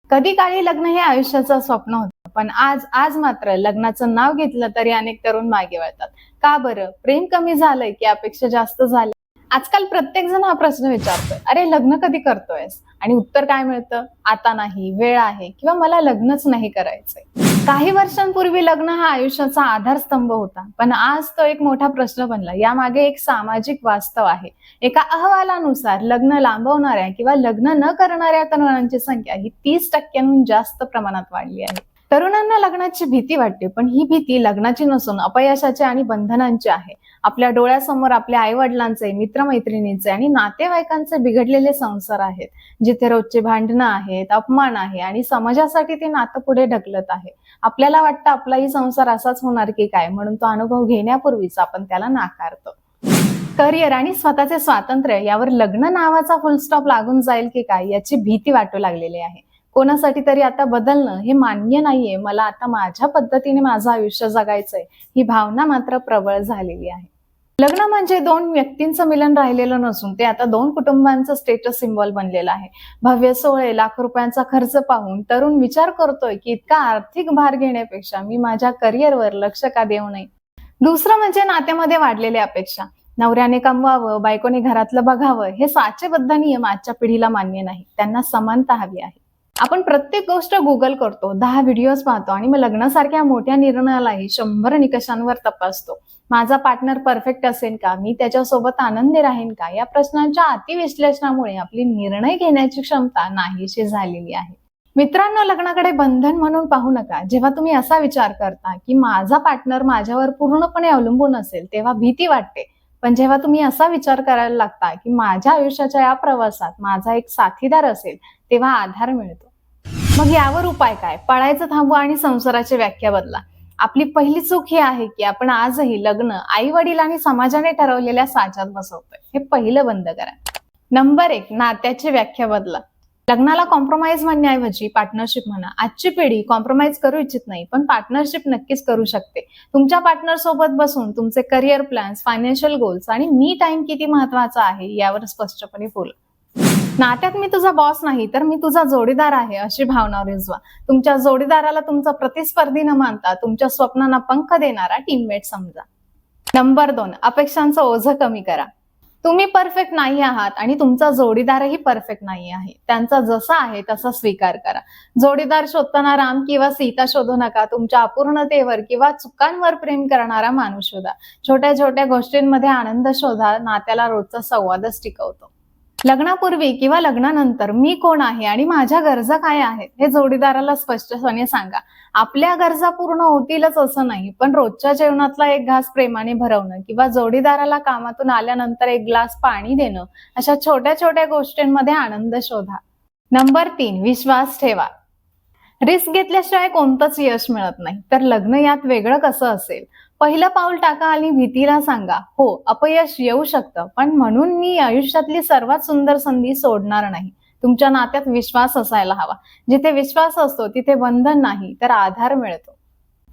कधी काळी लग्न हे आयुष्याचं स्वप्न होतं, पण आज मात्र लग्नाचं नाव घेतलं तरी अनेक तरुण मागे वळतात. का बरं? प्रेम कमी झालंय की अपेक्षा जास्त झाल्या? आजकाल प्रत्येक जण हा प्रश्न विचारतोय, अरे लग्न कधी करतोयस? आणि उत्तर काय मिळतं? आता नाही, वेळ आहे, किंवा मला लग्नच नाही करायचंय. काही वर्षांपूर्वी लग्न हा आयुष्याचा आधारस्तंभ होता, पण आज तो एक मोठा प्रश्न बनला. यामागे एक सामाजिक वास्तव आहे. एका अहवालानुसार लग्न लांबवणाऱ्या किंवा लग्न न करणाऱ्या तरुणांची संख्या ही 30% जास्त प्रमाणात वाढली आहे. तरुणांना लग्नाची भीती वाटते, पण ही भीती लग्नाची नसून अपयशाची आणि बंधनांची आहे. आपल्या डोळ्यासमोर आपल्या आई वडिलांचे, मित्रमैत्रिणींचे आणि नातेवाईकांचे बिघडलेले संसार आहेत, जिथे रोजचे भांडणं आहेत, अपमान आहे आणि समाजासाठी ते नातं पुढे ढकलत आहे. आपल्याला वाटतं आपलाही संसार असाच होणार की काय, म्हणून तो अनुभव घेण्यापूर्वीच आपण त्याला नाकारतो. करिअर आणि स्वतःचे स्वातंत्र्य यावर लग्न नावाचा फुलस्टॉप लागून जाईल की काय याची भीती वाटू लागलेली आहे. कोणासाठी तरी आता बदलणं हे मान्य नाहीये, मला आता माझ्या पद्धतीने माझं आयुष्य जगायचंय, ही भावना मात्र प्रबळ झालेली आहे. लग्न म्हणजे दोन व्यक्तींचं मिलन राहिलेलं नसून ते आता दोन कुटुंबांचं स्टेटस सिम्बॉल बनलेलं आहे. भव्य सोहळे, लाखो रुपयांचा खर्च पाहून तरुण विचार करतोय की इतका आर्थिक भार घेण्यापेक्षा मी माझ्या करिअरवर लक्ष का देऊ नये. दुसरं म्हणजे नात्यामध्ये वाढलेल्या अपेक्षा. नवऱ्याने कमवावं, बायकोने घरातलं बघावं, हे साचेबद्ध नियम आजच्या पिढीला मान्य नाही. त्यांना समानता हवी आहे. आपण प्रत्येक गोष्ट गुगल करतो, 10 व्हिडिओज पाहतो आणि मग लग्नासारख्या मोठ्या निर्णयालाही 100 निकषांवर तपासतो. माझा पार्टनर परफेक्ट असेल का? मी त्याच्यासोबत आनंदी राहीन का? या प्रश्नांच्या अतिविश्लेषणामुळे आपली निर्णय घेण्याची क्षमता नाहीशी झालेली आहे. मित्रांनो, लग्नाकडे बंधन म्हणून पाहू नका. जेव्हा तुम्ही असा विचार करता की माझा पार्टनर माझ्यावर पूर्णपणे अवलंबून असेल, तेव्हा भीती वाटते. पण जेव्हा तुम्ही असा विचार करायला लागता की माझ्या आयुष्याच्या या प्रवासात माझा एक साथीदार असेल, तेव्हा आधार मिळतो. मग यावर उपाय काय? पळायचं थांबवा आणि संसाराची व्याख्या बदला. आपली पहिली चूक ही आहे की आपण आजही लग्न आई वडील आणि समाजाने ठरवलेल्या साच्यात बसवतोय. हे पहिलं बंद करा. नंबर 1, नात्याची व्याख्या बदला. लग्नाला कॉम्प्रोमाइज म्हणण्याऐवजी पार्टनरशिप म्हणा. आजची पिढी कॉम्प्रोमाइज करू इच्छित नाही, पण पार्टनरशिप नक्कीच करू शकते. तुमच्या पार्टनर सोबत बसून तुमचे करिअर प्लॅन्स, फायनान्शियल गोल्स आणि मी टाइम किती महत्वाचा आहे यावर स्पष्टपणे बोला. नात्यात मी तुझा बॉस नाही, तर मी तुझा जोडीदार आहे, अशी भावना रुजवा. तुमच्या जोडीदाराला तुमचा प्रतिस्पर्धी न मानता तुमच्या स्वप्नांना पंख देणारा टीममेट समजा. नंबर 2, अपेक्षांचं ओझं कमी करा. तुम्ही परफेक्ट नाही आहात आणि तुमचा जोडीदारही परफेक्ट नाही आहे. त्यांचा जसा आहे तसा स्वीकार करा. जोडीदार शोधताना राम किंवा सीता शोधू नका. तुमच्या अपूर्णतेवर किंवा चुकांवर प्रेम करणारा माणूस शोधा. छोट्या छोट्या गोष्टींमध्ये आनंद शोधा. नात्याला रोजचा संवादच टिकवतो. लग्नापूर्वी किंवा लग्नानंतर मी कोण आहे आणि माझ्या गरजा काय आहेत हे जोडीदाराला स्पष्टपणे सांगा. आपल्या गरजा पूर्ण होतीलच असं नाही, पण रोजच्या जेवणातला एक घास प्रेमाने भरवणं किंवा जोडीदाराला कामातून आल्यानंतर एक ग्लास पाणी देणं, अशा छोट्या छोट्या गोष्टींमध्ये आनंद शोधा. नंबर 3, विश्वास ठेवा. रिस्क घेतल्याशिवाय कोणतंच यश मिळत नाही, तर लग्न यात वेगळं कसं असेल? पहिलं पाऊल टाका आणि भीतीला सांगा, हो अपयश येऊ शकतं, पण म्हणून मी आयुष्यातली सर्वात सुंदर संधी सोडणार नाही. तुमच्या नात्यात विश्वास असायला हवा. जिथे विश्वास असतो तिथे बंधन नाही, तर आधार मिळतो.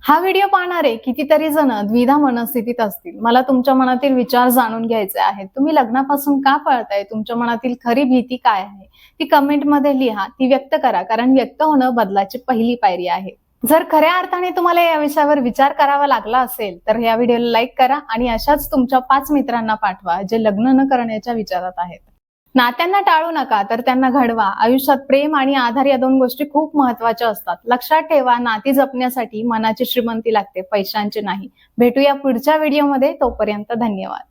हा व्हिडिओ पाहणारे कितीतरी जण द्विधा मनस्थितीत असतील. मला तुमच्या मनातील विचार जाणून घ्यायचे आहेत. तुम्ही लग्नापासून का पळताय? तुमच्या मनातील खरी भीती काय आहे? ती कमेंटमध्ये लिहा, ती व्यक्त करा, कारण व्यक्त होणं बदलाची पहिली पायरी आहे. जर खऱ्या अर्थाने तुम्हाला या विषयावर विचार करावा लागला असेल, तर या व्हिडिओला लाईक करा आणि अशाच तुमच्या 5 मित्रांना पाठवा जे लग्न न करण्याच्या विचारात आहेत. नात्यांना टाळू नका, तर त्यांना घडवा. आयुष्यात प्रेम आणि आधार या 2 गोष्टी खूप महत्वाच्या असतात. लक्षात ठेवा, नाती जपण्यासाठी मनाची श्रीमंती लागते, पैशांची नाही. भेटूया पुढच्या व्हिडिओमध्ये. तोपर्यंत धन्यवाद.